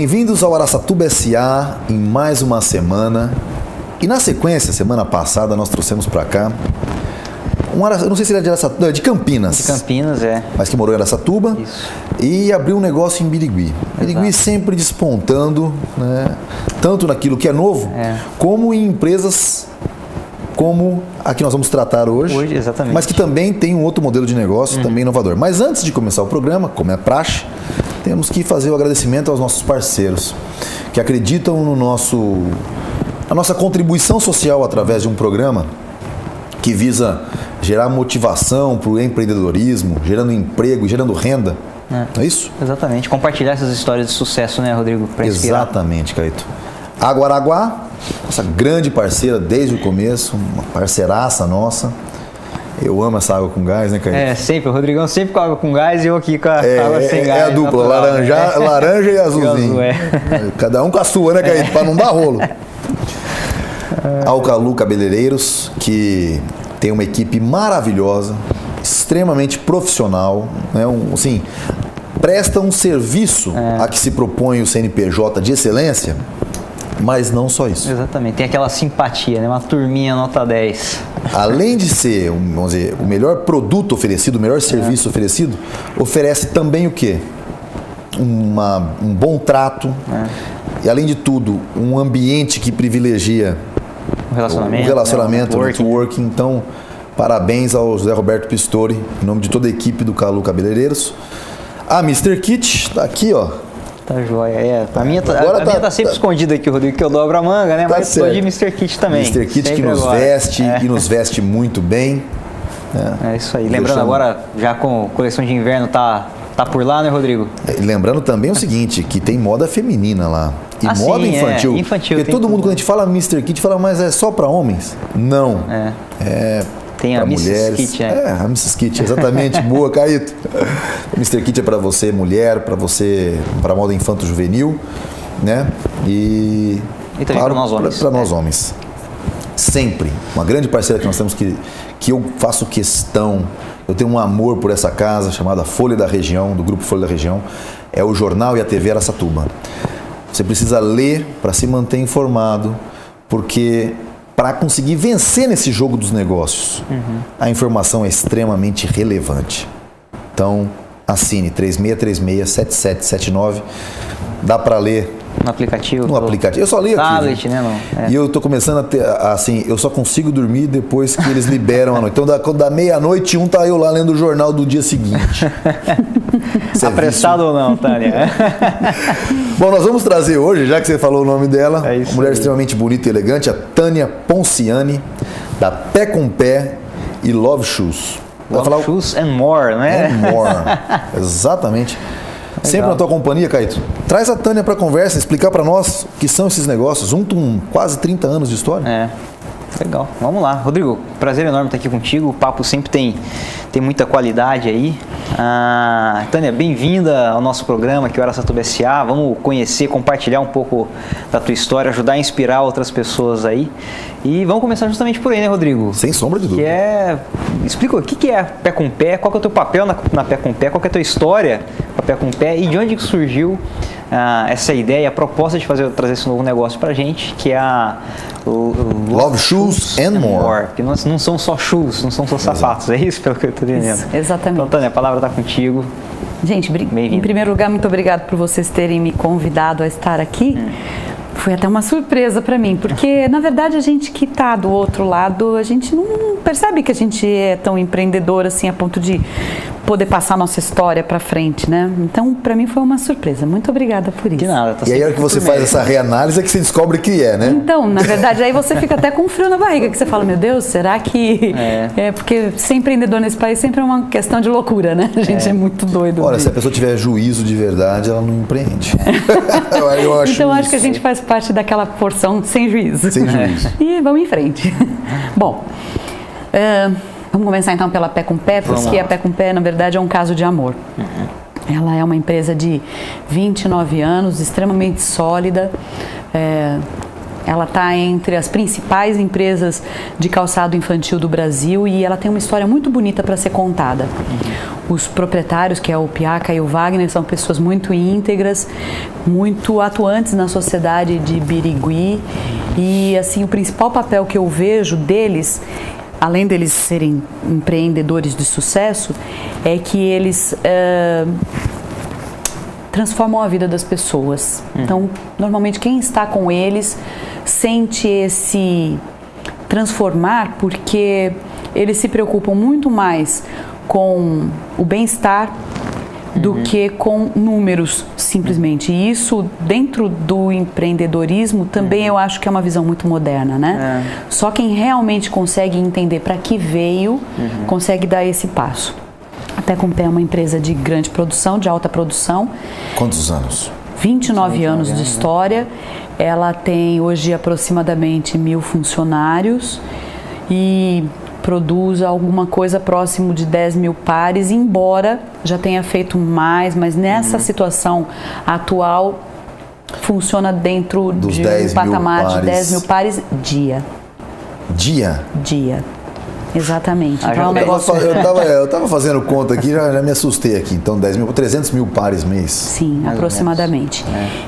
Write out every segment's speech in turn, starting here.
Bem-vindos ao Araçatuba S.A. em mais uma semana. E na sequência, semana passada, nós trouxemos para cá eu não sei se ele é de Araçatuba, de Campinas. De Campinas, é. Mas que morou em Araçatuba. Isso. E abriu um negócio em Birigui. Birigui sempre despontando, né? Tanto naquilo que é novo, como em empresas como a que nós vamos tratar hoje. Hoje, exatamente. Mas que também tem um outro modelo de negócio, também inovador. Mas antes de começar o programa, como é praxe, temos que fazer o agradecimento aos nossos parceiros que acreditam no a nossa contribuição social através de um programa que visa gerar motivação para o empreendedorismo, gerando emprego, gerando renda. Não é isso? Exatamente. Compartilhar essas histórias de sucesso, né, Rodrigo? Pra inspirar. Exatamente, Caíto. Água Araguá, nossa grande parceira desde o começo, uma parceiraça nossa. Eu amo essa água com gás, né, Caíto? É, sempre. O Rodrigão sempre com água com gás e eu aqui com a água sem gás. É a dupla, laranja e azulzinho. Cada um com a sua, né, Caíto? Para não dar rolo. Alcalu Cabeleireiros, que tem uma equipe maravilhosa, extremamente profissional, né? Assim, presta um serviço a que se propõe o CNPJ de excelência, mas não só isso. Exatamente, tem aquela simpatia, né? Uma turminha nota 10. Além de ser, vamos dizer, o melhor produto oferecido, o melhor serviço oferecido, oferece também o quê? Um bom trato e, além de tudo, um ambiente que privilegia o relacionamento, o networking. Então, parabéns ao José Roberto Pistori, em nome de toda a equipe do Calu Cabeleireiros. A Mr. Kit tá aqui, ó. Tá joia, A minha tá sempre escondida aqui, Rodrigo, que eu dobro a manga, né? Mas sou de Mr. Kit também. Mr. Kit sempre que nos veste e nos veste muito bem. É isso aí. Lembrando agora, já com coleção de inverno tá por lá, né, Rodrigo? Lembrando também o seguinte, que tem moda feminina lá. E moda infantil. Infantil. Porque todo mundo, quando a gente fala Mr. Kit, fala, mas é só para homens? Não. Tem a Mrs. Kit, a Mrs. Kit, exatamente. Boa, Caíto. O Mr. Kit é para você, mulher, para moda infanto-juvenil, né? E também para nós homens. Para nós homens. Sempre. Uma grande parceira que nós temos que eu faço questão. Eu tenho um amor por essa casa chamada Folha da Região, do Grupo Folha da Região. É o jornal e a TV Araçatuba. Você precisa ler para se manter informado, porque para conseguir vencer nesse jogo dos negócios, a informação é extremamente relevante. Então, assine 3636-7779. Dá para ler no aplicativo. No aplicativo. Eu só leio aqui. Tablet, né? E eu tô começando a ter, assim, eu só consigo dormir depois que eles liberam a noite. Então, da meia-noite, tá eu lá lendo o jornal do dia seguinte. Apressado ou não, Tânia? Bom, nós vamos trazer hoje, já que você falou o nome dela, uma mulher extremamente bonita e elegante, a Tânia Ponciani, da Pé com Pé e Love Shoes. Love Shoes and More, né? And More, exatamente. Sempre na tua companhia, Caíto. Traz a Tânia para a conversa, explicar para nós o que são esses negócios, junto com quase 30 anos de história. Legal. Vamos lá. Rodrigo, prazer enorme estar aqui contigo. O papo sempre tem muita qualidade aí. Tânia, bem-vinda ao nosso programa aqui, o Araçatuba S.A. Vamos conhecer, compartilhar um pouco da tua história, ajudar a inspirar outras pessoas aí. E vamos começar justamente por aí, né, Rodrigo? Sem sombra de dúvida. Explica o que é Pé com Pé, qual que é o teu papel na Pé com Pé, qual que é a tua história com a Pé com Pé e de onde que surgiu essa ideia, a proposta de trazer esse novo negócio pra gente, que é a Love Shoes and More. Que não são só shoes, não são só sapatos, é isso pelo que eu estou entendendo. Exatamente. Então, Tânia, a palavra está contigo. Gente, em primeiro lugar, muito obrigado por vocês terem me convidado a estar aqui. Foi até uma surpresa para mim, porque na verdade a gente que está do outro lado, a gente não percebe que a gente é tão empreendedor assim a ponto de poder passar a nossa história para frente, né? Então, para mim foi uma surpresa. Muito obrigada por isso. De nada. E aí, a hora que você faz essa reanálise é que você descobre que é, né? Então, na verdade, aí você fica até com frio na barriga, que você fala, meu Deus, será que... Porque ser empreendedor nesse país sempre é uma questão de loucura, né? A gente é muito doido. Olha, se a pessoa tiver juízo de verdade, ela não empreende. Então, acho que a gente faz parte daquela porção sem juízo. Sem juízo. E vamos em frente. Bom... Vamos começar então pela Pé com Pé, porque a Pé com Pé, na verdade, é um caso de amor. Ela é uma empresa de 29 anos, extremamente sólida, Ela está entre as principais empresas de calçado infantil do Brasil e ela tem uma história muito bonita para ser contada. Os proprietários, que é o Piaca e o Wagner, são pessoas muito íntegras, muito atuantes na sociedade de Birigui. E assim, o principal papel que eu vejo deles, além deles serem empreendedores de sucesso, é que eles transformam a vida das pessoas. Então, normalmente quem está com eles sente esse transformar, porque eles se preocupam muito mais com o bem-estar do que com números, simplesmente. E isso, dentro do empreendedorismo, também eu acho que é uma visão muito moderna, né? Só quem realmente consegue entender para que veio, consegue dar esse passo. A Pé é uma empresa de grande produção, de alta produção. Quantos anos? 29 anos de história. Ela tem hoje aproximadamente 1.000 funcionários e produz alguma coisa próximo de 10.000 pares, embora já tenha feito mais, mas nessa situação atual funciona dentro de um patamar de 10.000 pares dia. Dia? Dia. Exatamente. Então, é um negócio... eu tava fazendo conta aqui, já me assustei aqui. Então, 300 mil pares mês. Sim, aproximadamente.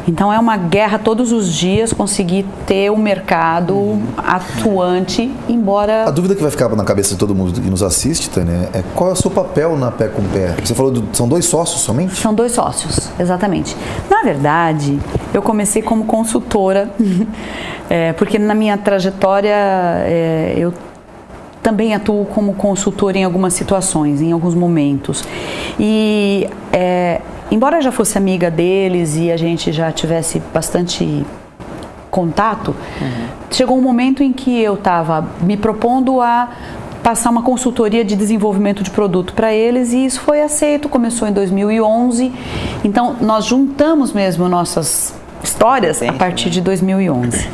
Então, é uma guerra todos os dias conseguir ter um mercado atuante, embora... A dúvida que vai ficar na cabeça de todo mundo que nos assiste, Tânia, é qual é o seu papel na Pé com Pé? Você falou, são 2 sócios somente? São 2 sócios, exatamente. Na verdade, eu comecei como consultora, porque na minha trajetória eu também atuo como consultora em algumas situações, em alguns momentos. E, embora eu já fosse amiga deles e a gente já tivesse bastante contato, chegou um momento em que eu estava me propondo a passar uma consultoria de desenvolvimento de produto para eles e isso foi aceito, começou em 2011. Então, nós juntamos mesmo nossas histórias a partir de 2011.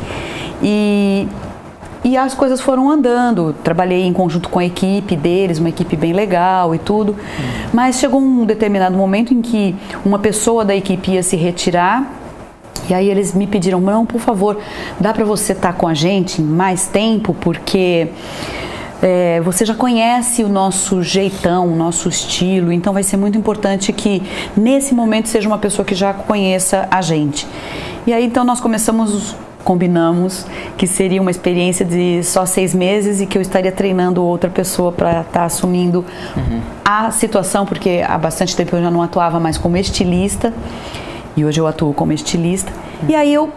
E as coisas foram andando, trabalhei em conjunto com a equipe deles, uma equipe bem legal e tudo, mas chegou um determinado momento em que uma pessoa da equipe ia se retirar e aí eles me pediram, não, por favor, dá para você estar com a gente mais tempo, porque você já conhece o nosso jeitão, o nosso estilo, então vai ser muito importante que nesse momento seja uma pessoa que já conheça a gente. E aí então nós combinamos que seria uma experiência de só 6 meses e que eu estaria treinando outra pessoa para estar assumindo a situação, porque há bastante tempo eu já não atuava mais como estilista e hoje eu atuo como estilista. E aí eu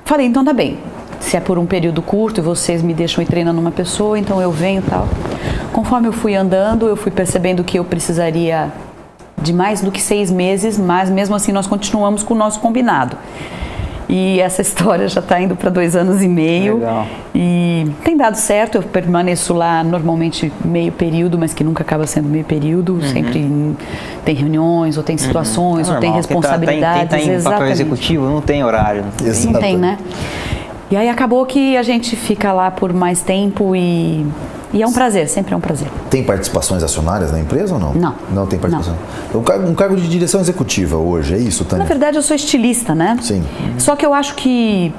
falei, então tá bem, se é por um período curto e vocês me deixam ir treinando uma pessoa, então eu venho e tal. Conforme eu fui andando, eu fui percebendo que eu precisaria de mais do que 6 meses, mas mesmo assim nós continuamos com o nosso combinado. E essa história já está indo para 2 anos e meio. Legal. E tem dado certo, eu permaneço lá normalmente meio período, mas que nunca acaba sendo meio período. Sempre tem reuniões, ou tem situações, ou tem responsabilidades. Quem está em papel executivo não tem horário. Não tem, né? E aí acabou que a gente fica lá por mais tempo e é um prazer, sempre é um prazer. Tem participações acionárias na empresa ou não? Não. Não tem participação? Não. Um cargo de direção executiva hoje, é isso, Tânia? Na verdade, eu sou estilista, né? Sim. Só que eu acho que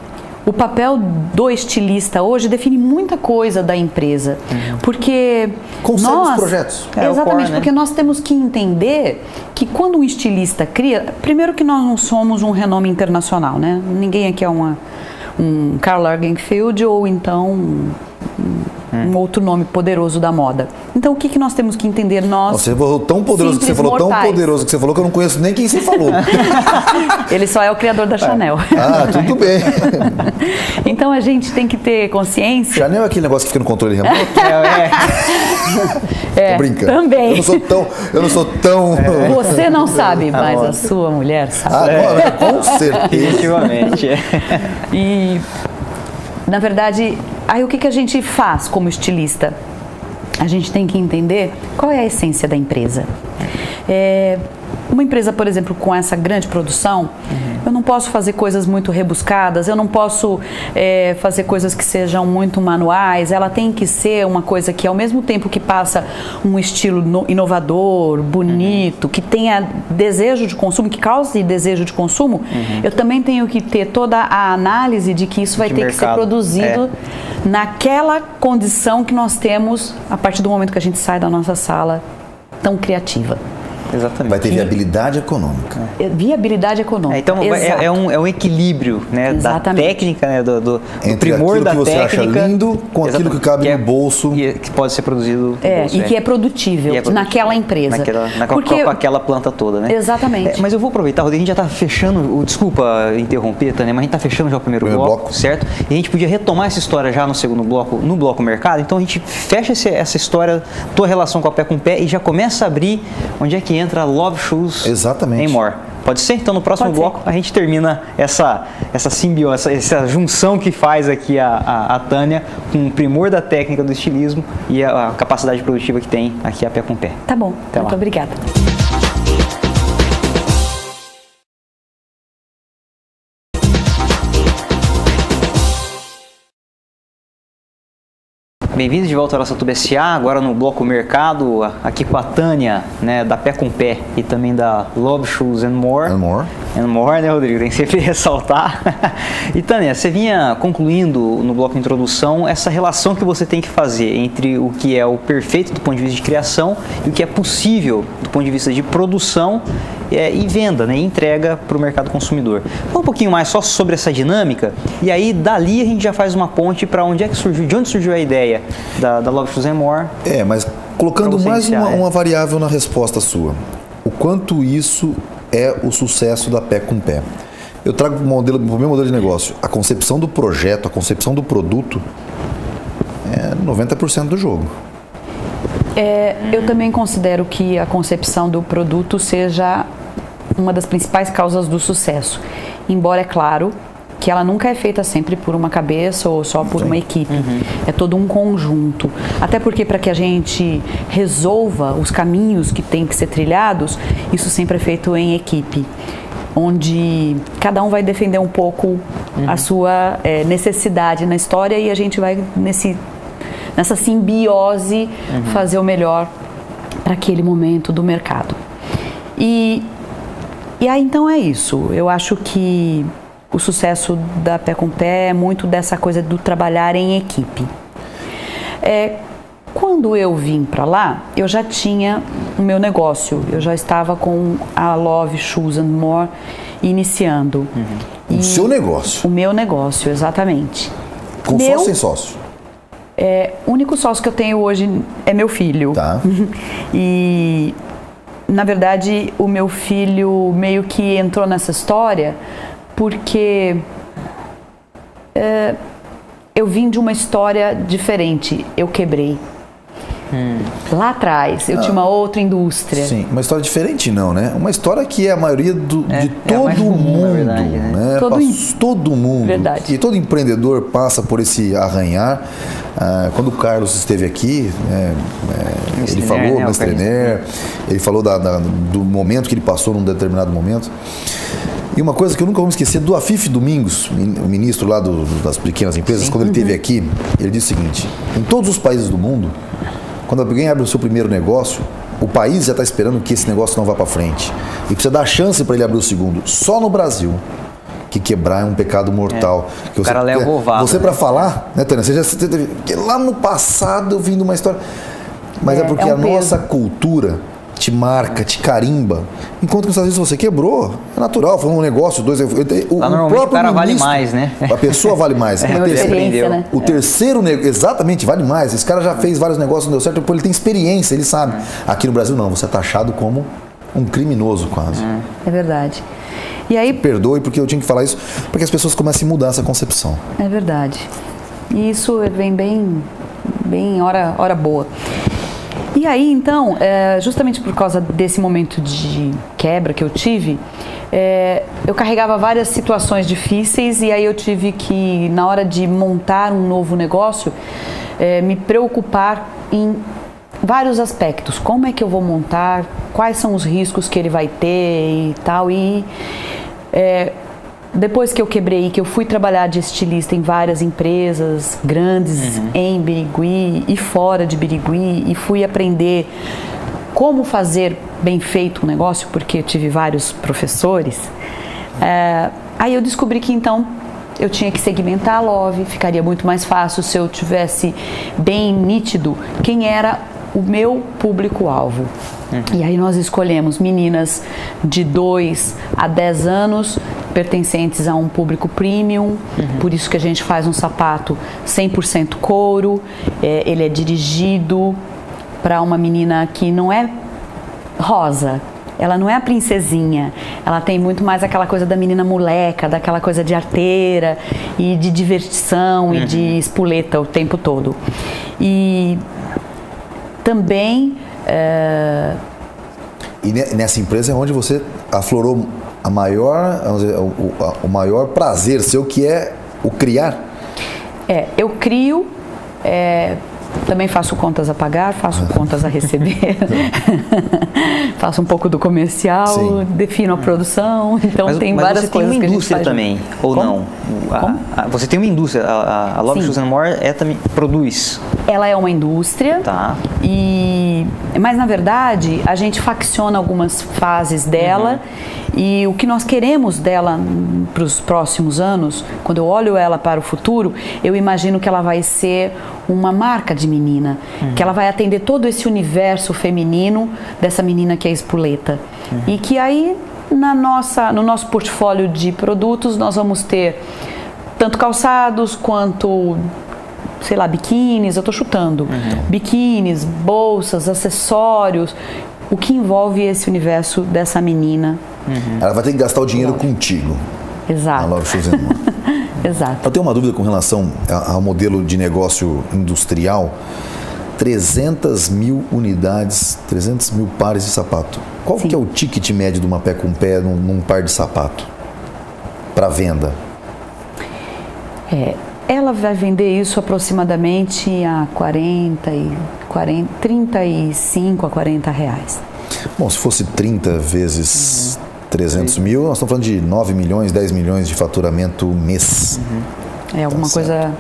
o papel do estilista hoje define muita coisa da empresa. Porque consegue nós... os projetos. Exatamente, porque nós temos que entender que quando um estilista cria... Primeiro que nós não somos um renome internacional, né? Ninguém aqui é um Karl Lagerfeld ou então um outro nome poderoso da moda. Então o que nós temos que entender nós? Você falou tão poderoso que você falou, tão poderoso que você falou que eu não conheço nem quem você falou. Ele só é o criador da Chanel. Ah, tudo bem. Então a gente tem que ter consciência. Chanel é aquele negócio que fica no controle remoto? Tô brincando. Também. Eu não sou tão. Você não sabe, mas a sua mulher sabe. Com certeza. Definitivamente. E na verdade, aí o que a gente faz como estilista? A gente tem que entender qual é a essência da empresa. Uma empresa, por exemplo, com essa grande produção, Eu não posso fazer coisas muito rebuscadas, eu não posso fazer coisas que sejam muito manuais. Ela tem que ser uma coisa que, ao mesmo tempo que passa um estilo inovador, bonito, que tenha desejo de consumo, que cause desejo de consumo, eu também tenho que ter toda a análise de que isso vai ter que ser produzido naquela condição que nós temos a partir do momento que a gente sai da nossa sala tão criativa. Exatamente. Vai ter viabilidade econômica. Viabilidade econômica. Então é um equilíbrio, né, da técnica, né, do primor da técnica. Entre aquilo que você acha lindo com aquilo que cabe no bolso. Que pode ser produzido no bolso. E que é produtível naquela empresa. Com aquela planta toda, né? Exatamente. Mas eu vou aproveitar, Rodrigo, a gente já está fechando, desculpa interromper, Tânia, mas a gente está fechando já o primeiro bloco, certo? E a gente podia retomar essa história já no segundo bloco, no bloco mercado. Então a gente fecha essa história, tua relação com a Pé com Pé, e já começa a abrir onde é que entra Love Shoes and More. Pode ser? Então no próximo bloco a gente termina essa simbiose, essa junção que faz aqui a Tânia com o primor da técnica do estilismo e a capacidade produtiva que tem aqui a Pé com Pé. Tá bom, muito obrigada. Bem-vindos de volta ao Araçatuba SA, agora no bloco mercado, aqui com a Tânia, né, da Pé com Pé e também da Love Shoes and More. And More, né, Rodrigo? Tem que sempre ressaltar. E Tânia, você vinha concluindo no bloco de introdução essa relação que você tem que fazer entre o que é o perfeito do ponto de vista de criação e o que é possível do ponto de vista de produção e venda, né, e entrega para o mercado consumidor. Fala um pouquinho mais só sobre essa dinâmica e aí dali a gente já faz uma ponte para onde é que surgiu, de onde surgiu a ideia da Love Shoes and More. Mas colocando mais uma variável na resposta sua. O quanto isso é o sucesso da Pé com Pé. Eu trago o meu modelo de negócio. A concepção do projeto, a concepção do produto é 90% do jogo. Eu também considero que a concepção do produto seja uma das principais causas do sucesso. Embora, é claro, que ela nunca é feita sempre por uma cabeça ou só por uma equipe. É todo um conjunto. Até porque para que a gente resolva os caminhos que tem que ser trilhados, isso sempre é feito em equipe, onde cada um vai defender um pouco a sua necessidade na história e a gente vai nessa simbiose fazer o melhor para aquele momento do mercado. E aí então é isso. Eu acho que o sucesso da Pé com Pé é muito dessa coisa do trabalhar em equipe. Quando eu vim para lá, eu já tinha o meu negócio. Eu já estava com a Love Shoes and More iniciando. O seu negócio? O meu negócio, exatamente. Com sócio ou sem sócio? O único sócio que eu tenho hoje é meu filho. Tá. E, na verdade, o meu filho meio que entrou nessa história porque eu vim de uma história diferente. Eu quebrei. Lá atrás, eu tinha uma outra indústria. Sim, uma história diferente não, né? Uma história que é a maioria de todo mundo, verdade, né? Todo mundo. Verdade. E todo empreendedor passa por esse arranhar. Quando o Carlos esteve aqui, ele falou, Mestre Ner, ele falou do momento que ele passou num determinado momento. E uma coisa que eu nunca vou me esquecer, do Afif Domingos, o ministro lá das pequenas empresas, quando ele esteve aqui, ele disse o seguinte: em todos os países do mundo, quando alguém abre o seu primeiro negócio, o país já está esperando que esse negócio não vá para frente. E precisa dar chance para ele abrir o segundo. Só no Brasil, que quebrar é um pecado mortal. O cara leva ovado. Você, para falar, né, Tânia, você teve, lá no passado eu vim de uma história. Mas é porque a nossa cultura te marca, te carimba. Enquanto que às vezes você quebrou, é natural, foi um negócio, dois. O cara vale mais, né? A pessoa vale mais. O terceiro, exatamente, vale mais. Esse cara já fez vários negócios, não deu certo, porque ele tem experiência, ele sabe. Aqui no Brasil não, você é taxado como um criminoso quase. É verdade. E aí, perdoe porque eu tinha que falar isso, para que as pessoas comecem a mudar essa concepção. É verdade. E isso vem bem hora boa. E aí, então, justamente por causa desse momento de quebra que eu tive, eu carregava várias situações difíceis e aí eu tive que, na hora de montar um novo negócio, me preocupar em vários aspectos. Como é que eu vou montar, quais são os riscos que ele vai ter e tal. E depois que eu quebrei, que eu fui trabalhar de estilista em várias empresas grandes em Birigui e fora de Birigui, e fui aprender como fazer bem feito um negócio, porque eu tive vários professores, aí eu descobri que então eu tinha que segmentar a Love, ficaria muito mais fácil se eu tivesse bem nítido quem era o meu público-alvo. E aí nós escolhemos meninas de 2 a 10 anos, pertencentes a um público premium, por isso que a gente faz um sapato 100% couro, ele é dirigido para uma menina que não é rosa, ela não é a princesinha, ela tem muito mais aquela coisa da menina moleca, daquela coisa de arteira e de diversão e de espoleta o tempo todo. E também... E nessa empresa é onde você aflorou a maior, vamos dizer, o maior prazer seu, que é o criar? Eu crio, também faço contas a pagar, faço contas a receber, faço um pouco do comercial, sim, defino a produção, então tem várias coisas que a gente faz. Mas você tem uma indústria também, ou não? Você tem uma indústria, a Love Shoes & More também produz? Ela é uma indústria, tá. Mas na verdade a gente facciona algumas fases dela, e o que nós queremos dela para os próximos anos, quando eu olho ela para o futuro, eu imagino que ela vai ser uma marca de menina, que ela vai atender todo esse universo feminino dessa menina que é espoleta. E que aí no nosso portfólio de produtos nós vamos ter tanto calçados quanto, sei lá, biquínis, eu estou chutando, biquínis, bolsas, acessórios, o que envolve esse universo dessa menina. Ela vai ter que gastar o dinheiro contigo. Exato. Na Love Shoes & More. Exato. Eu tenho uma dúvida com relação ao modelo de negócio industrial. 300 mil unidades, 300 mil pares de sapato. Qual que é o ticket médio de uma pé com pé num par de sapato para venda? Ela vai vender isso aproximadamente a 35 a 40 reais. Bom, se fosse 30 vezes 300 mil, nós estamos falando de 9 milhões, 10 milhões de faturamento mês. É alguma coisa...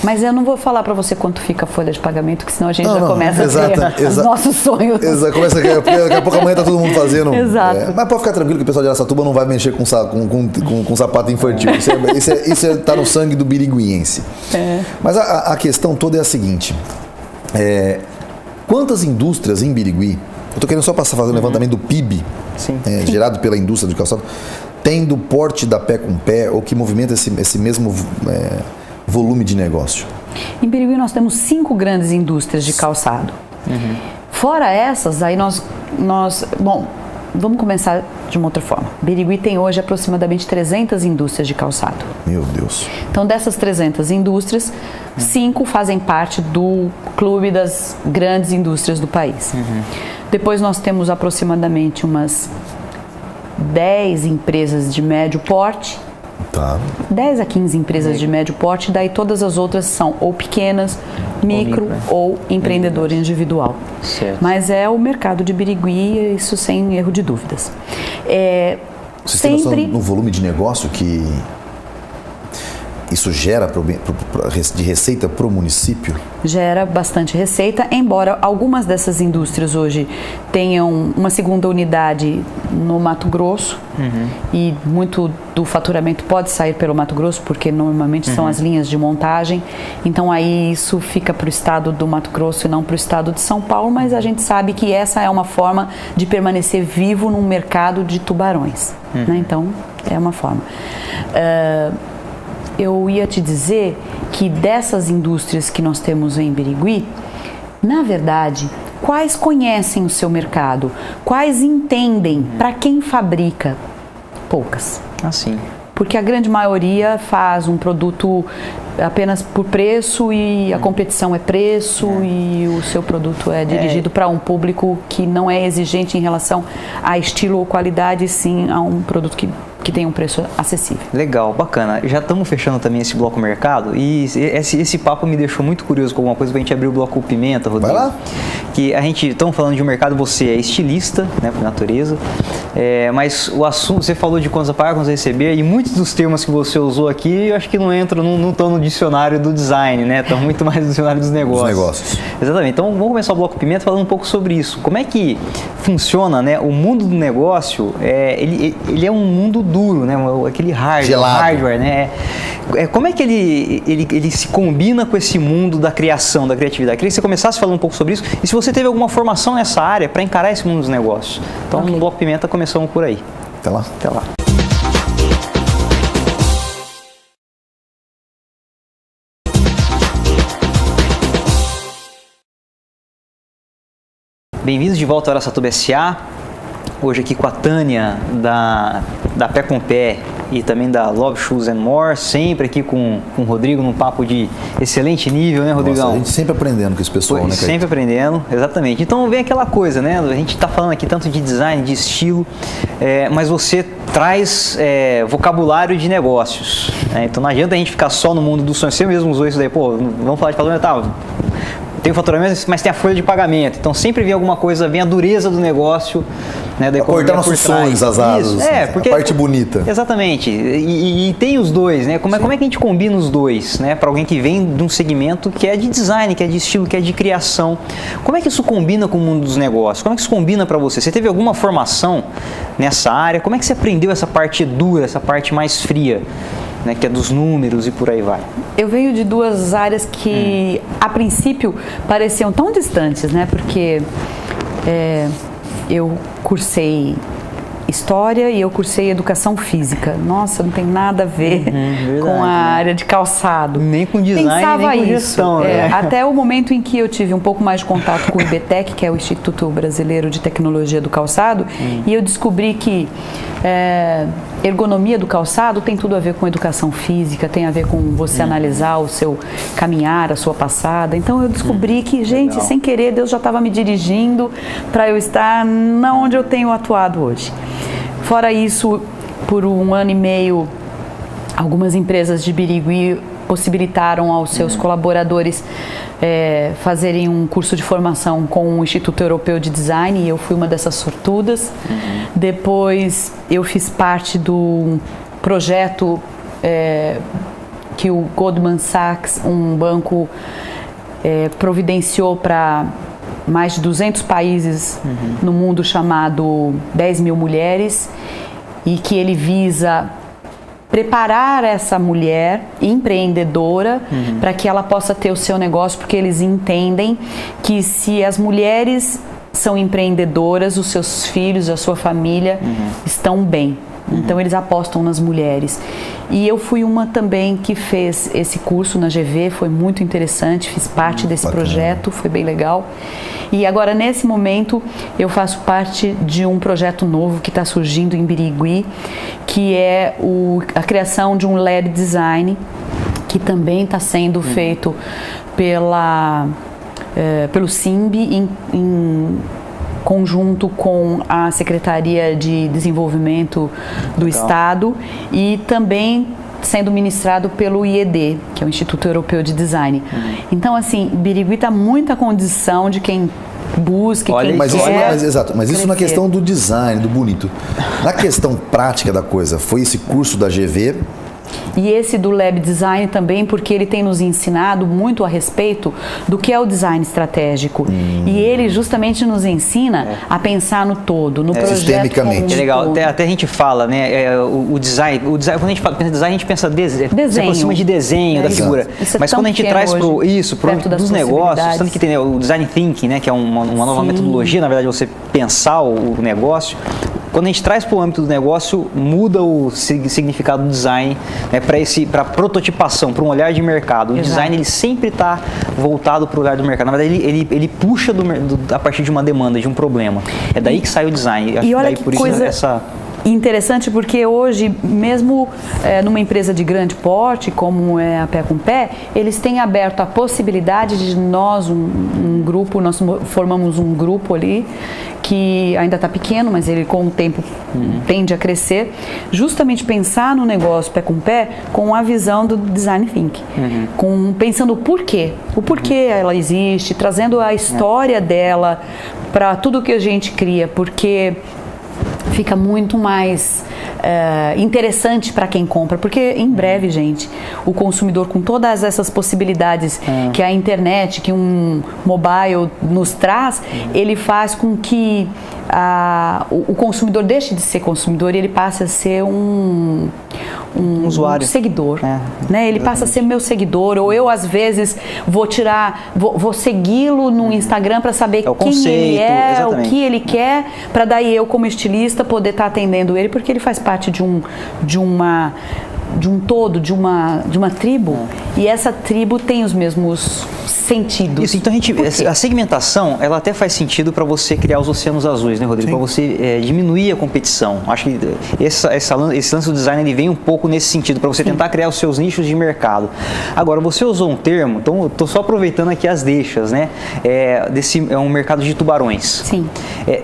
Mas eu não vou falar para você quanto fica a folha de pagamento, que senão a gente já começa a ter os nossos sonhos. Exato, começa porque daqui a pouco amanhã está todo mundo fazendo. Exato. Mas pode ficar tranquilo que o pessoal de Araçatuba não vai mexer com sapato infantil. Isso está no sangue do biriguiense. Mas a questão toda é a seguinte. Quantas indústrias em Birigui, eu estou querendo só fazer um levantamento do PIB, gerado pela indústria do calçado, tem do porte da pé com pé, ou que movimenta esse mesmo volume de negócio? Em Birigui nós temos 5 grandes indústrias de calçado. Fora essas, aí bom, vamos começar de uma outra forma. Birigui tem hoje aproximadamente 300 indústrias de calçado. Meu Deus. Então dessas 300 indústrias, 5 fazem parte do clube das grandes indústrias do país. Depois nós temos aproximadamente umas 10 empresas de médio porte. 10 a 15 empresas de médio porte, daí todas as outras são ou pequenas, micro ou empreendedor individual. Certo. Mas é o mercado de Birigui, isso sem erro de dúvidas. Vocês têm noção no volume de negócio que isso gera de receita para o município? Gera bastante receita, embora algumas dessas indústrias hoje tenham uma segunda unidade no Mato Grosso, e muito do faturamento pode sair pelo Mato Grosso, porque normalmente são as linhas de montagem, então aí isso fica para o estado do Mato Grosso e não para o estado de São Paulo, mas a gente sabe que essa é uma forma de permanecer vivo num mercado de tubarões, né? Então é uma forma. Eu ia te dizer que dessas indústrias que nós temos em Birigui, na verdade, quais conhecem o seu mercado? Quais entendem para quem fabrica? Poucas. Sim. Porque a grande maioria faz um produto apenas por preço, e a competição é preço, e o seu produto é dirigido para um público que não é exigente em relação a estilo ou qualidade, sim a um produto que que tenha um preço acessível. Legal, bacana. Já estamos fechando também esse bloco mercado e esse papo me deixou muito curioso com alguma coisa para a gente abrir o bloco Pimenta, Rodrigo. Vai lá. Que a gente, estamos falando de um mercado, você é estilista, né, por natureza, mas o assunto, você falou de contas a pagar, contas a receber, e muitos dos termos que você usou aqui, eu acho que não entram, não estão no dicionário do design, né, estão muito mais no dicionário dos negócios. Dos negócios. Exatamente, então vamos começar o bloco Pimenta falando um pouco sobre isso. Como é que funciona, né, o mundo do negócio, ele é um mundo duro, né, aquele hardware, né, como é que ele se combina com esse mundo da criação, da criatividade? Queria que você começasse falando um pouco sobre isso e se você teve alguma formação nessa área para encarar esse mundo dos negócios. Então, no Bloco Pimenta, começamos por aí. Até lá. Até lá. Bem-vindos de volta ao Araçatuba SA. Hoje aqui com a Tânia da Pé com Pé e também da Love Shoes and More, sempre aqui com o Rodrigo num papo de excelente nível, né, Rodrigão? Nossa, a gente sempre aprendendo com esse pessoal, né, Caio? Sempre aprendendo, exatamente. Então vem aquela coisa, né? A gente está falando aqui tanto de design, de estilo, mas você traz vocabulário de negócios, né? Então não adianta a gente ficar só no mundo dos sonhos. Você mesmo usou isso daí, pô, vamos falar de faturamento, tem o faturamento, mas tem a folha de pagamento. Então sempre vem alguma coisa, vem a dureza do negócio, né, da economia cortar nossos sonhos, azados, porque, a parte bonita. Exatamente. E tem os dois, né? Como é que a gente combina os dois, né? Para alguém que vem de um segmento que é de design, que é de estilo, que é de criação. Como é que isso combina com o mundo dos negócios? Como é que isso combina para você? Você teve alguma formação nessa área? Como é que você aprendeu essa parte dura, essa parte mais fria, né, que é dos números e por aí vai? Eu venho de duas áreas que, a princípio, pareciam tão distantes, né? Porque eu cursei História e eu cursei Educação Física. Nossa, não tem nada a ver com a área de calçado. Nem com design, Pensava nem com isso. gestão. Né? Até o momento em que eu tive um pouco mais de contato com o IBTEC, que é o Instituto Brasileiro de Tecnologia do Calçado, e eu descobri que ergonomia do calçado tem tudo a ver com educação física, tem a ver com você analisar o seu caminhar, a sua passada. Então eu descobri que, gente, legal, sem querer, Deus já estava me dirigindo para eu estar onde eu tenho atuado hoje. Fora isso, por 1 ano e meio, algumas empresas de Birigui possibilitaram aos seus colaboradores fazerem um curso de formação com o Instituto Europeu de Design, e eu fui uma dessas sortudas. Depois eu fiz parte do projeto que o Goldman Sachs, um banco, providenciou para mais de 200 países no mundo, chamado 10 mil mulheres, e que ele visa preparar essa mulher empreendedora para que ela possa ter o seu negócio, porque eles entendem que se as mulheres são empreendedoras, os seus filhos, a sua família estão bem. Então eles apostam nas mulheres. E eu fui uma também que fez esse curso na GV, foi muito interessante, fiz parte desse projeto, foi bem legal. E agora, nesse momento, eu faço parte de um projeto novo que está surgindo em Birigui, que é a criação de um lab design, que também está sendo feito pelo SIMB em conjunto com a Secretaria de Desenvolvimento do Estado, e também sendo ministrado pelo IED, que é o Instituto Europeu de Design. Então, assim, Birigui está muita condição de quem busca, quem quer. Exato, mas isso na questão do design, do bonito. Na questão prática da coisa, foi esse curso da GV? E esse do Lab Design também, porque ele tem nos ensinado muito a respeito do que é o design estratégico. E ele justamente nos ensina a pensar no todo, no projeto sistemicamente. É legal, até a gente fala, né, o design, quando a gente pensa em design, a gente pensa desenho, se aproxima de desenho da figura. Mas quando a gente traz para dos negócios, tanto que tem o design thinking, né, que é uma nova metodologia, na verdade, você pensar o negócio. Quando a gente traz para o âmbito do negócio, muda o significado do design, né, para prototipação, para um olhar de mercado. O design, ele sempre está voltado para o olhar do mercado. Na verdade, ele puxa a partir de uma demanda, de um problema. É daí que sai o design. E olha que por coisa... isso interessante porque hoje, mesmo numa empresa de grande porte, como é a Pé com Pé, eles têm aberto a possibilidade de nós, um grupo, nós formamos um grupo ali, que ainda está pequeno, mas ele com o tempo tende a crescer, justamente pensar no negócio Pé com Pé com a visão do Design Thinking, pensando o porquê ela existe, trazendo a história dela para tudo que a gente cria, porque fica muito mais interessante para quem compra, porque em breve, gente, o consumidor, com todas essas possibilidades que a internet, que um mobile nos traz, ele faz com que o consumidor deixe de ser consumidor e ele passe a ser um usuário, seguidor, né? Ele passa a ser meu seguidor, ou eu às vezes vou segui-lo no Instagram para saber quem ele é, o que ele quer, para daí eu como estilista poder estar atendendo ele, porque ele faz parte de um todo, de uma tribo, e essa tribo tem os mesmos sentidos. Isso, então a segmentação, ela até faz sentido para você criar os oceanos azuis, né, Rodrigo? Para você diminuir a competição. Acho que esse lance do design, ele vem um pouco nesse sentido, para você tentar criar os seus nichos de mercado. Agora, você usou um termo, então eu estou só aproveitando aqui as deixas, né? É um mercado de tubarões. Sim.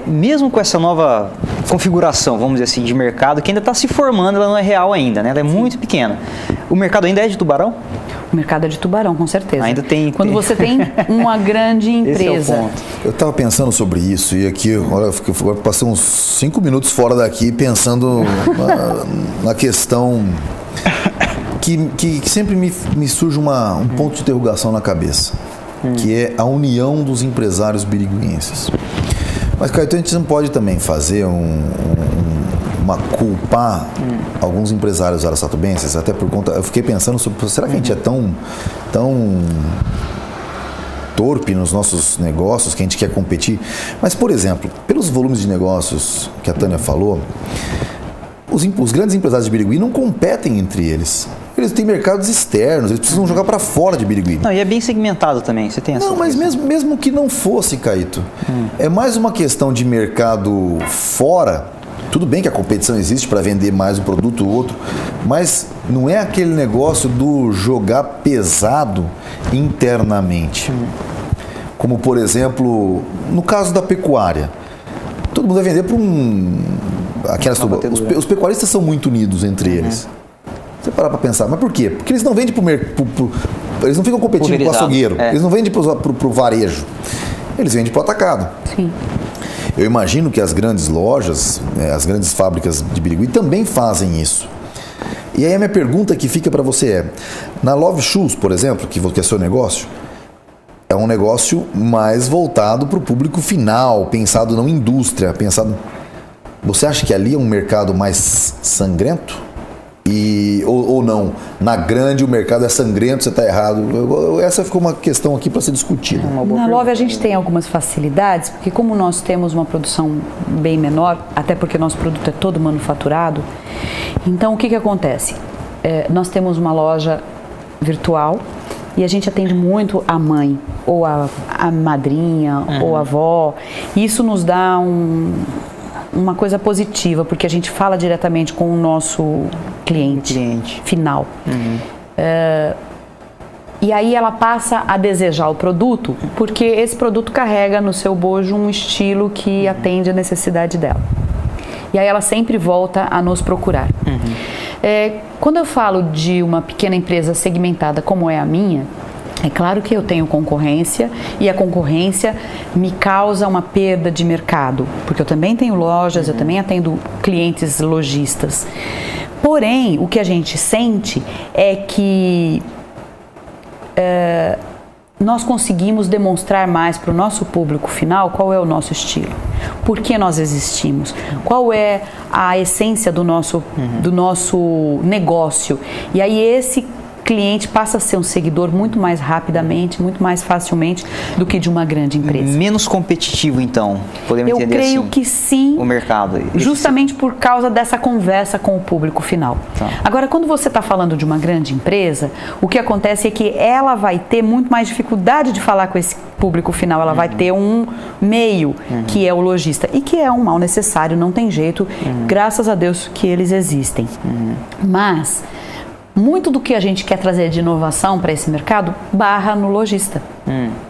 Mesmo com essa nova configuração, vamos dizer assim, de mercado, que ainda está se formando, ela não é real ainda, né? Ela é muito pequena. O mercado ainda é de tubarão? O mercado é de tubarão, com certeza. Ainda tem. Quando você tem uma grande empresa. Esse é o ponto. Eu estava pensando sobre isso e aqui, olha, eu passei uns 5 minutos fora daqui pensando na questão que sempre me surge um ponto de interrogação na cabeça, que é a união dos empresários biriguenses. Mas, Caetano, a gente não pode também fazer culpar alguns empresários araçatubenses, até por conta. Eu fiquei pensando sobre, será que a gente é tão torpe nos nossos negócios que a gente quer competir? Mas, por exemplo, pelos volumes de negócios que a Tânia falou, os grandes empresários de Birigui não competem entre eles. Eles têm mercados externos, eles precisam jogar para fora de Birigui. Não, e é bem segmentado também, você tem essa. Não, mas mesmo que não fosse, Caíto, é mais uma questão de mercado fora. Tudo bem que a competição existe para vender mais um produto ou outro, mas não é aquele negócio do jogar pesado internamente. Como, por exemplo, no caso da pecuária. Todo mundo vai vender para os pecuaristas são muito unidos entre eles. Você parar para pensar, mas por quê? Porque eles não vendem eles não ficam competindo com o açougueiro, eles não vendem para o varejo, eles vendem para o atacado. Sim. Eu imagino que as grandes lojas, as grandes fábricas de Birigui também fazem isso. E aí a minha pergunta que fica para você é, na Love Shoes, por exemplo, que é seu negócio, é um negócio mais voltado para o público final, pensado não em indústria, pensado... Você acha que ali é um mercado mais sangrento? Ou não? Na grande o mercado é sangrento, você está errado. Essa ficou uma questão aqui para ser discutida. Na Love a gente tem algumas facilidades, porque como nós temos uma produção bem menor, até porque nosso produto é todo manufaturado, então o que acontece? Nós temos uma loja virtual e a gente atende muito a mãe, ou a madrinha, ou a avó. E isso nos dá uma coisa positiva, porque a gente fala diretamente com o nosso cliente. Final. E aí ela passa a desejar o produto, porque esse produto carrega no seu bojo um estilo que atende a necessidade dela. E aí ela sempre volta a nos procurar. Quando eu falo de uma pequena empresa segmentada como é a minha, é claro que eu tenho concorrência e a concorrência me causa uma perda de mercado, porque eu também tenho lojas, eu também atendo clientes lojistas. Porém, o que a gente sente é que nós conseguimos demonstrar mais para o nosso público final qual é o nosso estilo, por que nós existimos, qual é a essência do nosso negócio. E aí cliente passa a ser um seguidor muito mais rapidamente, muito mais facilmente do que de uma grande empresa. Menos competitivo, então, podemos entender assim? Eu creio que sim. O mercado. Justamente por causa dessa conversa com o público final. Tá. Agora, quando você está falando de uma grande empresa, o que acontece é que ela vai ter muito mais dificuldade de falar com esse público final. Ela vai ter um meio, que é o lojista, e que é um mal necessário, não tem jeito, graças a Deus que eles existem. Mas muito do que a gente quer trazer de inovação para esse mercado barra no lojista,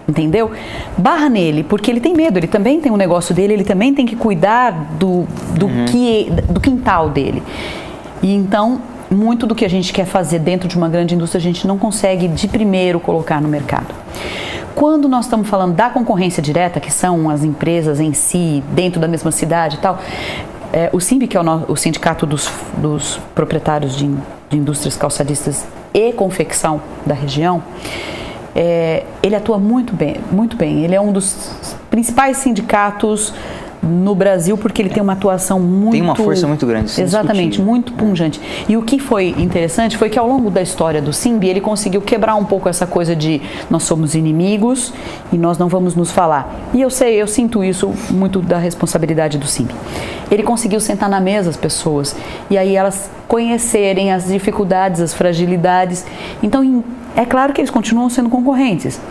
entendeu? Barra nele, porque ele tem medo, ele também tem um negócio dele, ele também tem que cuidar do quintal dele. E então, muito do que a gente quer fazer dentro de uma grande indústria, a gente não consegue de primeiro colocar no mercado. Quando nós estamos falando da concorrência direta, que são as empresas em si, dentro da mesma cidade e tal, o SINB, que é o sindicato dos proprietários de indústrias calçadistas e confecção da região, ele atua muito bem. Ele é um dos principais sindicatos no Brasil, porque ele tem uma atuação muito... Tem uma força muito grande. Exatamente, muito pungente. E o que foi interessante foi que ao longo da história do SINB, ele conseguiu quebrar um pouco essa coisa de nós somos inimigos e nós não vamos nos falar. E eu sinto isso muito da responsabilidade do SINB. Ele conseguiu sentar na mesa as pessoas e aí elas conhecerem as dificuldades, as fragilidades. Então, é claro que eles continuam sendo concorrentes,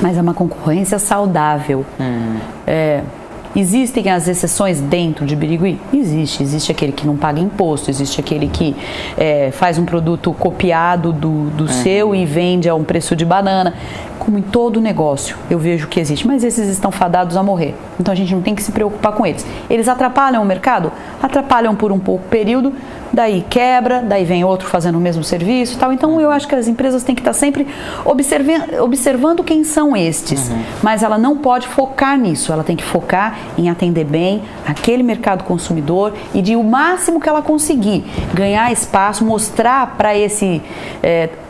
mas é uma concorrência saudável. Existem as exceções dentro de Birigui? Existe aquele que não paga imposto, existe aquele que faz um produto copiado do seu e vende a um preço de banana. Como em todo negócio, eu vejo que existe, mas esses estão fadados a morrer. Então a gente não tem que se preocupar com eles. Eles atrapalham o mercado? Atrapalham por um pouco período, daí quebra, daí vem outro fazendo o mesmo serviço e tal. Então eu acho que as empresas têm que estar sempre observando quem são estes, mas ela não pode focar nisso, ela tem que focar em atender bem aquele mercado consumidor e de o máximo que ela conseguir ganhar espaço, mostrar para esse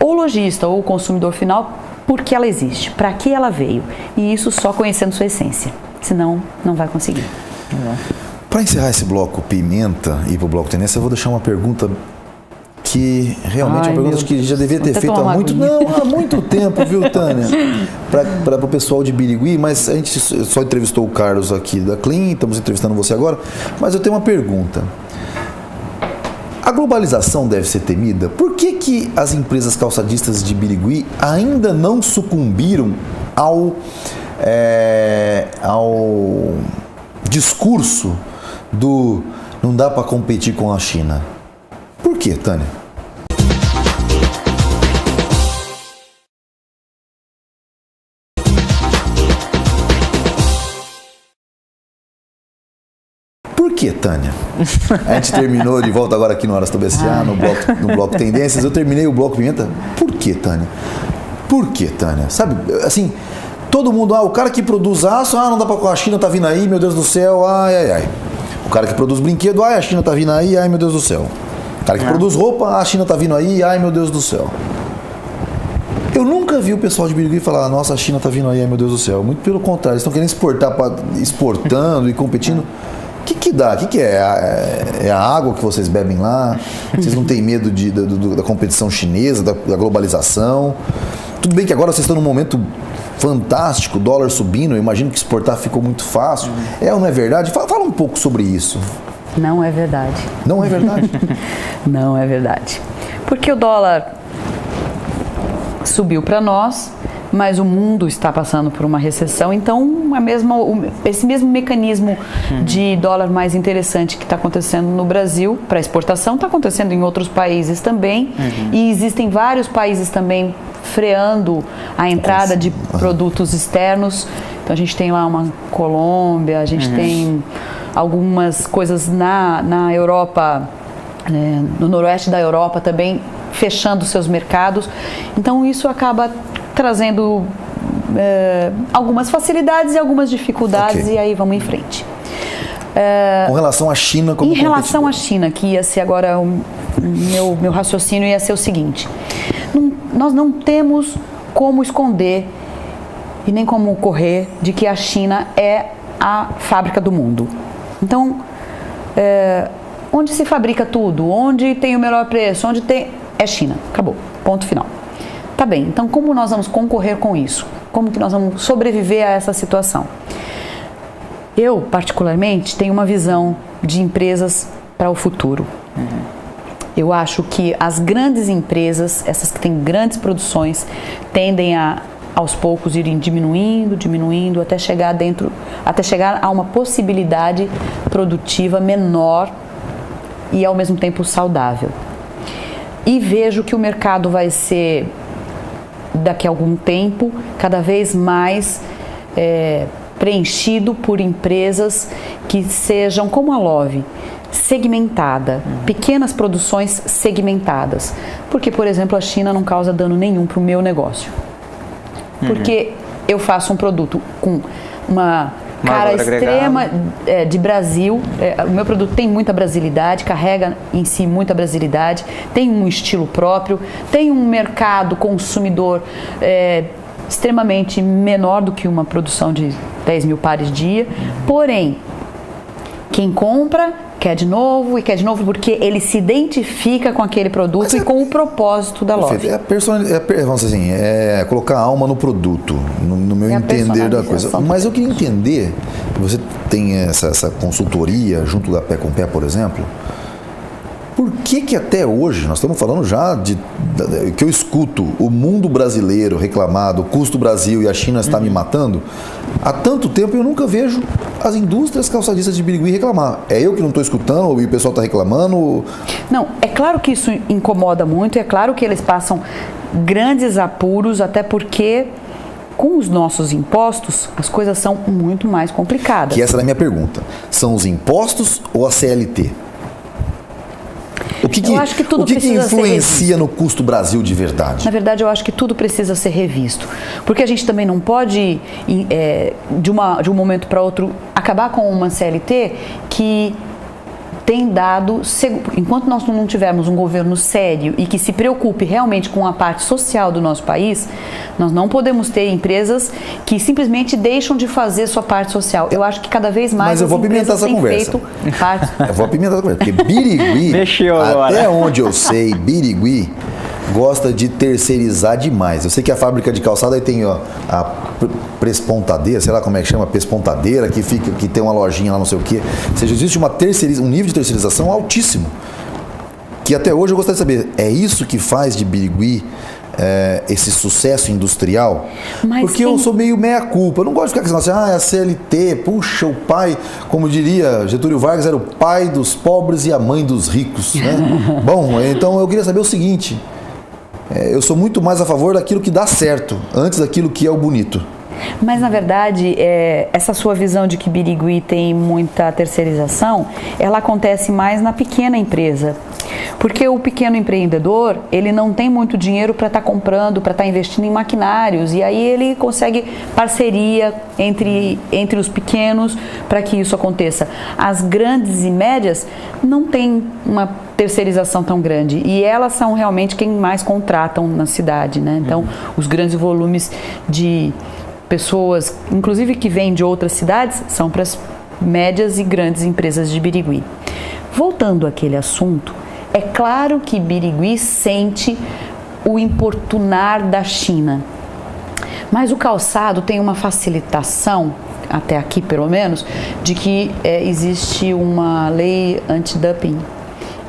ou lojista ou consumidor final por que ela existe, para que ela veio, e isso só conhecendo sua essência, senão não vai conseguir. Para encerrar esse bloco Pimenta e para o bloco Tendência, eu vou deixar uma pergunta que realmente é uma pergunta que já devia ter feito há muito tempo, viu, Tânia? Para o pessoal de Birigui, mas a gente só entrevistou o Carlos aqui da Clean, estamos entrevistando você agora, mas eu tenho uma pergunta. A globalização deve ser temida? Por que as empresas calçadistas de Birigui ainda não sucumbiram ao discurso do não dá para competir com a China? Por quê, Tânia? Por que, Tânia? A gente terminou de volta agora aqui no Horas BSA, no bloco Tendências. Eu terminei o bloco Pimenta. Por que, Tânia? Por que, Tânia? Sabe, assim, todo mundo, o cara que produz aço, não dá pra... A China tá vindo aí, meu Deus do céu, ai. O cara que produz brinquedo, a China tá vindo aí, ai, meu Deus do céu. O cara que produz roupa, a China tá vindo aí, ai, meu Deus do céu. Eu nunca vi o pessoal de Birigui falar, nossa, a China tá vindo aí, ai, meu Deus do céu. Muito pelo contrário, eles estão querendo exportando e competindo. O que dá? O que é? É a água que vocês bebem lá? Vocês não têm medo da competição chinesa, da globalização? Tudo bem que agora vocês estão num momento fantástico, dólar subindo, eu imagino que exportar ficou muito fácil. É ou não é verdade? Fala um pouco sobre isso. Não é verdade. Não é verdade? Não é verdade. Porque o dólar subiu para nós, mas o mundo está passando por uma recessão, então esse mesmo mecanismo de dólar mais interessante que está acontecendo no Brasil para exportação está acontecendo em outros países também, e existem vários países também freando a entrada de produtos externos. Então a gente tem lá uma Colômbia, a gente tem algumas coisas na Europa, no noroeste da Europa também fechando seus mercados, então isso acaba trazendo algumas facilidades e algumas dificuldades, e aí vamos em frente. Com relação à China como Em relação à China, que ia ser agora meu raciocínio ia ser o seguinte: nós não temos como esconder e nem como correr de que a China é a fábrica do mundo. Então, onde se fabrica tudo, onde tem o melhor preço, onde tem... é China, acabou, ponto final. Tá bem, então como nós vamos concorrer com isso? Como que nós vamos sobreviver a essa situação? Eu, particularmente, tenho uma visão de empresas para o futuro. Eu acho que as grandes empresas, essas que têm grandes produções, tendem a, aos poucos, irem diminuindo, até chegar a uma possibilidade produtiva menor e, ao mesmo tempo, saudável. E vejo que o mercado vai ser, daqui a algum tempo, cada vez mais preenchido por empresas que sejam como a Love, segmentada, pequenas produções segmentadas. Porque, por exemplo, a China não causa dano nenhum para o meu negócio. Porque eu faço um produto com uma cara extrema de Brasil, o meu produto tem muita brasilidade, carrega em si muita brasilidade, tem um estilo próprio, tem um mercado consumidor extremamente menor do que uma produção de 10 mil pares dia, porém, quem compra quer de novo porque ele se identifica com aquele produto e com o propósito da Love. Vamos dizer assim, colocar alma no produto, no meu entender da coisa. Mas eu queria entender, você tem essa consultoria junto da Pé com Pé, por exemplo, por que até hoje, nós estamos falando já que eu escuto o mundo brasileiro reclamar do custo Brasil e a China está me matando, há tanto tempo eu nunca vejo as indústrias calçadistas de Birigui reclamar. É eu que não estou escutando e o pessoal está reclamando? Não, é claro que isso incomoda muito, é claro que eles passam grandes apuros, até porque com os nossos impostos as coisas são muito mais complicadas. Que essa era a minha pergunta. São os impostos ou a CLT? O que influencia no custo Brasil de verdade? Na verdade, eu acho que tudo precisa ser revisto. Porque a gente também não pode, de um momento para outro, acabar com uma CLT que tem dado, enquanto nós não tivermos um governo sério e que se preocupe realmente com a parte social do nosso país, nós não podemos ter empresas que simplesmente deixam de fazer sua parte social. Eu acho que cada vez mais eu vou apimentar essa conversa. Eu vou apimentar essa conversa, porque Birigui, até onde eu sei, Birigui gosta de terceirizar demais. Eu sei que a fábrica de calçada aí tem a prespontadeira, sei lá como é que chama, pespontadeira, que tem uma lojinha lá, não sei o quê. Ou seja, existe um nível de terceirização altíssimo. Que até hoje eu gostaria de saber, é isso que faz de Birigui esse sucesso industrial? Porque eu sou meio meia-culpa. Eu não gosto de ficar assim, a CLT, puxa, o pai, como diria Getúlio Vargas, era o pai dos pobres e a mãe dos ricos, né? Bom, então eu queria saber o seguinte, eu sou muito mais a favor daquilo que dá certo, antes daquilo que é o bonito. Mas, na verdade, essa sua visão de que Birigui tem muita terceirização, ela acontece mais na pequena empresa. Porque o pequeno empreendedor, ele não tem muito dinheiro para estar comprando, para estar investindo em maquinários. E aí ele consegue parceria entre os pequenos para que isso aconteça. As grandes e médias não têm uma terceirização tão grande. E elas são realmente quem mais contratam na cidade, né? Então, os grandes volumes de pessoas, inclusive que vêm de outras cidades, são para as médias e grandes empresas de Birigui. Voltando àquele assunto, é claro que Birigui sente o importunar da China, mas o calçado tem uma facilitação, até aqui pelo menos, de que existe uma lei anti-dumping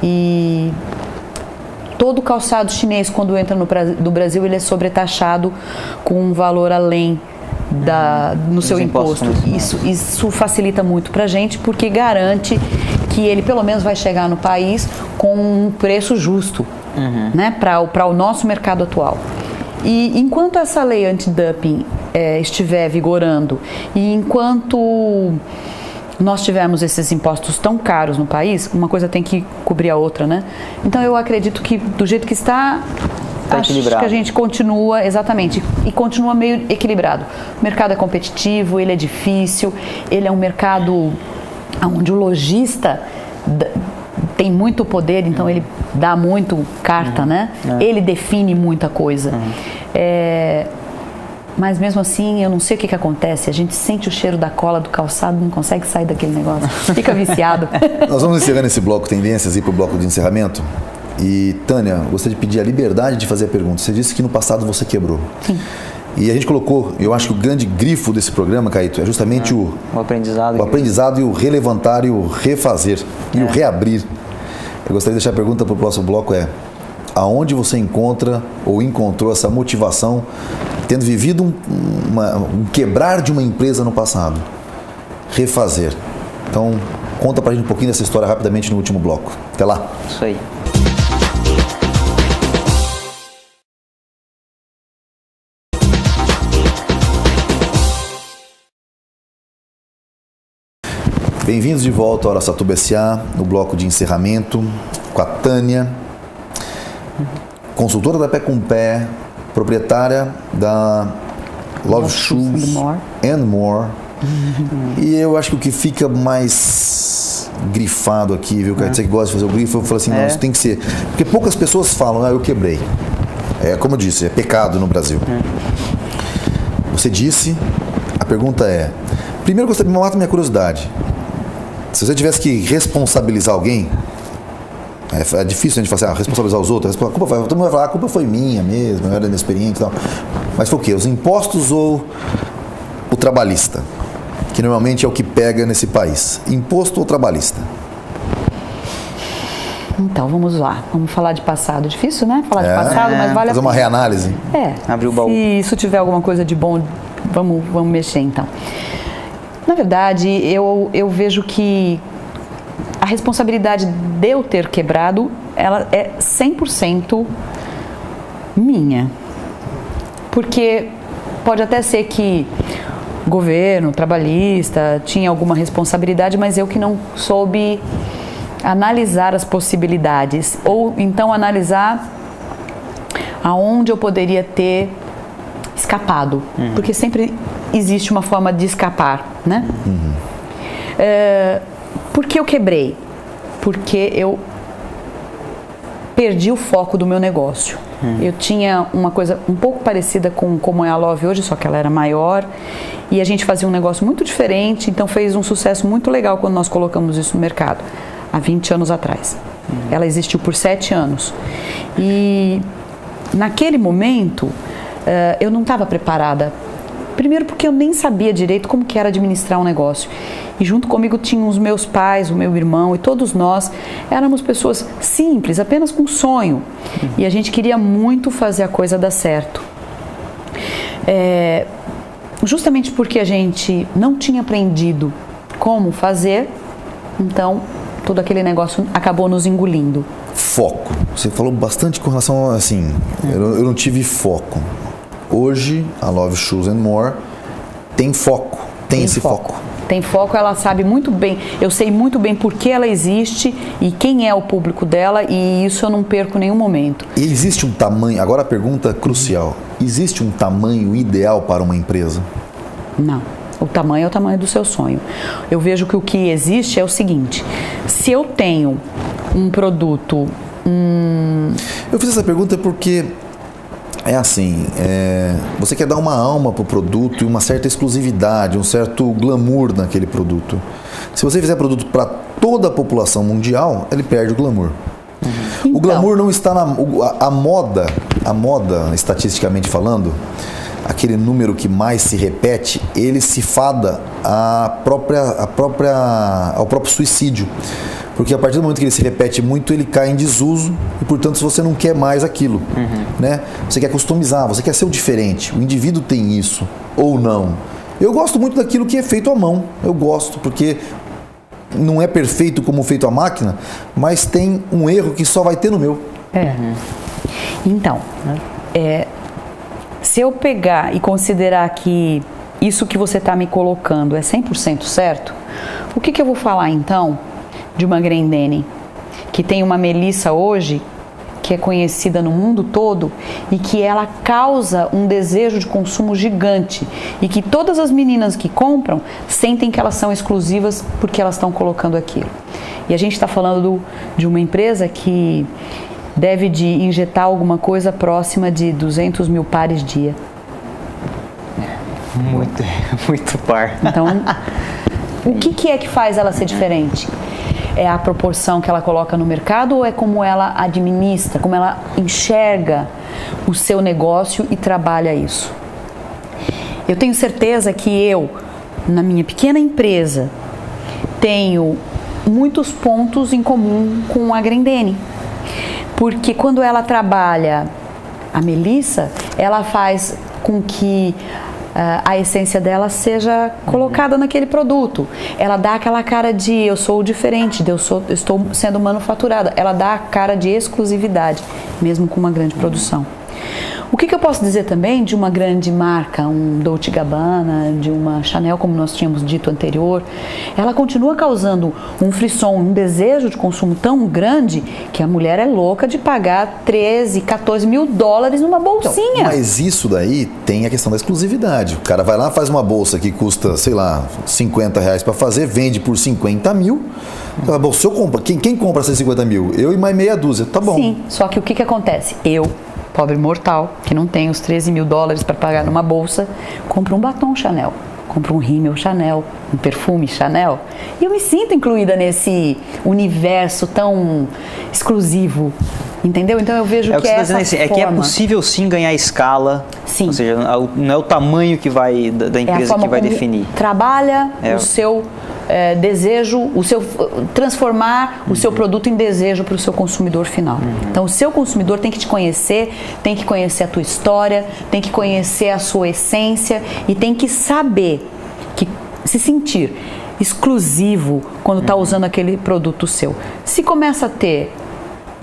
e todo calçado chinês, quando entra no Brasil, ele é sobretaxado com um valor além no seu imposto. Isso facilita muito para a gente, porque garante que ele pelo menos vai chegar no país com um preço justo, né, para o nosso mercado atual. E enquanto essa lei anti-dumping estiver vigorando e enquanto nós tivermos esses impostos tão caros no país, uma coisa tem que cobrir a outra, né? Então eu acredito que do jeito que está, acho que a gente continua, exatamente, e continua meio equilibrado. O mercado é competitivo, ele é difícil, ele é um mercado onde o lojista tem muito poder, então ele dá muito carta, né? Ele define muita coisa. Mas mesmo assim, eu não sei o que acontece. A gente sente o cheiro da cola do calçado, não consegue sair daquele negócio. Fica viciado. Nós vamos encerrando esse bloco Tendências e ir para o bloco de encerramento. E, Tânia, gostaria de pedir a liberdade de fazer a pergunta. Você disse que no passado você quebrou. Sim. E a gente colocou, eu acho que o grande grifo desse programa, Caíto, é justamente o aprendizado e o relevantar e o refazer e o reabrir. Eu gostaria de deixar a pergunta para o próximo bloco aonde você encontra ou encontrou essa motivação, tendo vivido um quebrar de uma empresa no passado? Refazer. Então, conta pra gente um pouquinho dessa história rapidamente no último bloco. Até lá. Isso aí. Bem-vindos de volta ao Araçatuba S.A., no bloco de encerramento, com a Tânia, consultora da Pé com Pé, proprietária da Love Shoes and More. E eu acho que o que fica mais grifado aqui, viu, cara? Você que gosta de fazer o grifo, eu falo assim, não, isso tem que ser. Porque poucas pessoas falam, eu quebrei. É como eu disse, é pecado no Brasil. Você disse, a pergunta é, primeiro gostaria de matar minha curiosidade. Se você tivesse que responsabilizar alguém, é difícil a gente falar assim, responsabilizar os outros. Todo mundo vai falar, a culpa foi minha mesmo, eu era inexperiente e tal. Mas foi o quê? Os impostos ou o trabalhista? Que normalmente é o que pega nesse país. Imposto ou trabalhista? Então, vamos lá. Vamos falar de passado. Difícil, né? Falar de passado, mas vale a pena. Fazer uma reanálise. Abrir o baú. Se isso tiver alguma coisa de bom, vamos mexer então. Na verdade, eu vejo que a responsabilidade de eu ter quebrado, ela é 100% minha. Porque pode até ser que governo, trabalhista, tinha alguma responsabilidade, mas eu que não soube analisar as possibilidades. Ou então analisar aonde eu poderia ter escapado. Porque sempre existe uma forma de escapar, né? Por que eu quebrei? Porque eu perdi o foco do meu negócio. Eu tinha uma coisa um pouco parecida com como é a Love hoje, só que ela era maior. E a gente fazia um negócio muito diferente, então fez um sucesso muito legal quando nós colocamos isso no mercado, há 20 anos atrás. Ela existiu por 7 anos. E naquele momento, eu não estava preparada. Primeiro porque eu nem sabia direito como que era administrar um negócio. E junto comigo tinham os meus pais, o meu irmão e todos nós éramos pessoas simples, apenas com sonho. E a gente queria muito fazer a coisa dar certo. Justamente porque a gente não tinha aprendido como fazer, então todo aquele negócio acabou nos engolindo. Foco. Você falou bastante com relação a, assim, eu não tive foco. Hoje, a Love Shoes and More tem foco, tem esse foco. Tem foco, ela sabe muito bem, eu sei muito bem por que ela existe e quem é o público dela, e isso eu não perco em nenhum momento. E existe um tamanho, agora a pergunta crucial, existe um tamanho ideal para uma empresa? Não, o tamanho é o tamanho do seu sonho. Eu vejo que o que existe é o seguinte, se eu tenho um produto... Eu fiz essa pergunta porque... É assim, você quer dar uma alma para o produto e uma certa exclusividade, um certo glamour naquele produto. Se você fizer produto para toda a população mundial, ele perde o glamour. Então, o glamour não está a moda, estatisticamente falando, aquele número que mais se repete, ele se fada ao próprio suicídio. Porque a partir do momento que ele se repete muito, ele cai em desuso e, portanto, se você não quer mais aquilo, né? Você quer customizar, você quer ser o diferente. O indivíduo tem isso, ou não. Eu gosto muito daquilo que é feito à mão. Eu gosto, porque não é perfeito como feito à máquina, mas tem um erro que só vai ter no meu. Então, se eu pegar e considerar que isso que você está me colocando é 100% certo, o que eu vou falar, então, de uma Grendene, que tem uma melissa hoje, que é conhecida no mundo todo, e que ela causa um desejo de consumo gigante, e que todas as meninas que compram sentem que elas são exclusivas porque elas estão colocando aquilo. E a gente está falando de uma empresa que deve de injetar alguma coisa próxima de 200 mil pares dia. Muito par. Então, o que é que faz ela ser diferente? é a proporção que ela coloca no mercado ou é como ela administra, como ela enxerga o seu negócio e trabalha isso? Eu tenho certeza que eu, na minha pequena empresa, tenho muitos pontos em comum com a Grendene. Porque quando ela trabalha a Melissa, ela faz com que a essência dela seja colocada naquele produto. Ela dá aquela cara de eu sou diferente, eu estou sendo manufaturada. Ela dá a cara de exclusividade, mesmo com uma grande produção. O que eu posso dizer também de uma grande marca, um Dolce & Gabbana, de uma Chanel, como nós tínhamos dito anterior, ela continua causando um frisson, um desejo de consumo tão grande que a mulher é louca de pagar 13, 14 mil dólares numa bolsinha. Então, mas isso daí tem a questão da exclusividade. O cara vai lá, faz uma bolsa que custa, sei lá, 50 reais para fazer, vende por 50 mil. Então, bom, se eu compro, quem compra esses 50 mil? Eu e mais meia dúzia, tá bom. Sim, só que o que acontece? Eu, pobre mortal, que não tem os 13 mil dólares para pagar numa bolsa, compro um batom Chanel, compro um rímel Chanel, um perfume Chanel, e eu me sinto incluída nesse universo tão exclusivo, entendeu? Então eu vejo que é essa assim, é que é possível sim ganhar escala, sim. Ou seja, não é o tamanho que vai da empresa que vai definir. Trabalha o seu desejo, transformar o seu produto em desejo para o seu consumidor final. Então o seu consumidor tem que te conhecer, tem que conhecer a tua história, tem que conhecer a sua essência e tem que saber, se sentir exclusivo quando está usando aquele produto seu. Se começa a ter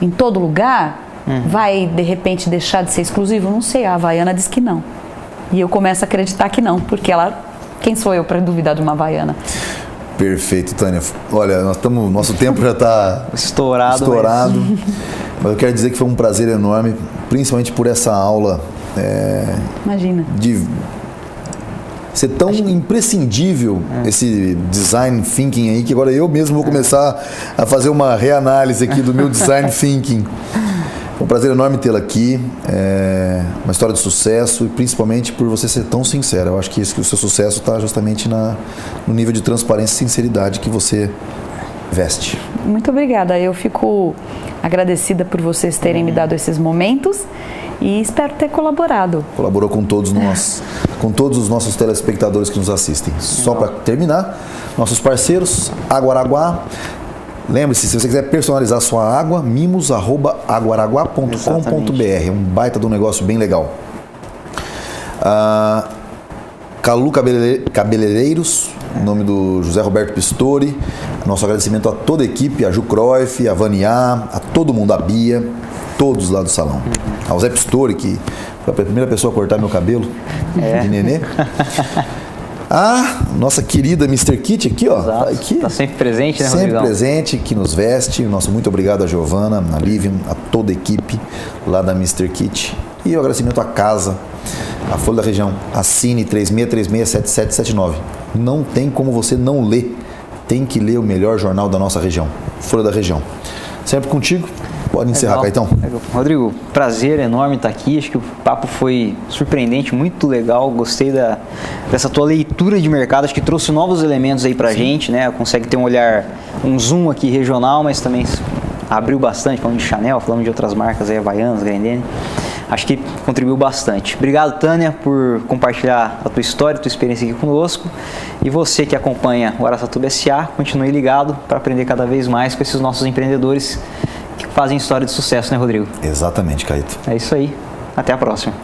em todo lugar, vai de repente deixar de ser exclusivo? Não sei, a Havaiana diz que não. E eu começo a acreditar que não, porque quem sou eu para duvidar de uma Havaiana? Perfeito, Tânia. Olha, nosso tempo já está estourado. Mas eu quero dizer que foi um prazer enorme, principalmente por essa aula. Imagina. De ser tão imprescindível esse design thinking aí, que agora eu mesmo vou começar a fazer uma reanálise aqui do meu design thinking. Foi um prazer enorme tê-la aqui, uma história de sucesso e principalmente por você ser tão sincera. Eu acho que o seu sucesso está justamente no nível de transparência e sinceridade que você veste. Muito obrigada, eu fico agradecida por vocês terem me dado esses momentos e espero ter colaborado. Colaborou com todos os nossos telespectadores que nos assistem. Só para terminar, nossos parceiros, Aguaraguá. Lembre-se, se você quiser personalizar sua água, mimos@aguaraguá.com.br. É um baita de um negócio bem legal. Calu Cabeleireiros, em nome do José Roberto Pistori. Nosso agradecimento a toda a equipe, a Ju Cruyff, a Vaniá, a todo mundo, a Bia, todos lá do salão. Ao Zé Pistori, que foi a primeira pessoa a cortar meu cabelo de nenê. Nossa querida Mr. Kit aqui, ó. Está sempre presente, né, Sempre Rodrigão? presente, que nos veste. Nosso muito obrigado a Giovana, a Livian, a toda a equipe lá da Mr. Kit. E o agradecimento à casa, a Folha da Região, a Cine 36367779. Não tem como você não ler. Tem que ler o melhor jornal da nossa região, Folha da Região. Sempre contigo. Pode encerrar, Caetão. Rodrigo, prazer enorme estar aqui. Acho que o papo foi surpreendente, muito legal. Gostei dessa tua leitura de mercado. Acho que trouxe novos elementos aí pra gente, né? Consegue ter um zoom aqui regional, mas também abriu bastante, falando de Chanel, falando de outras marcas aí, Havaianas, Grendene. Acho que contribuiu bastante. Obrigado, Tânia, por compartilhar a tua história, a tua experiência aqui conosco. E você que acompanha o Araçatuba SA, continue ligado para aprender cada vez mais com esses nossos empreendedores que fazem história de sucesso, né, Rodrigo? Exatamente, Caíto. É isso aí. Até a próxima.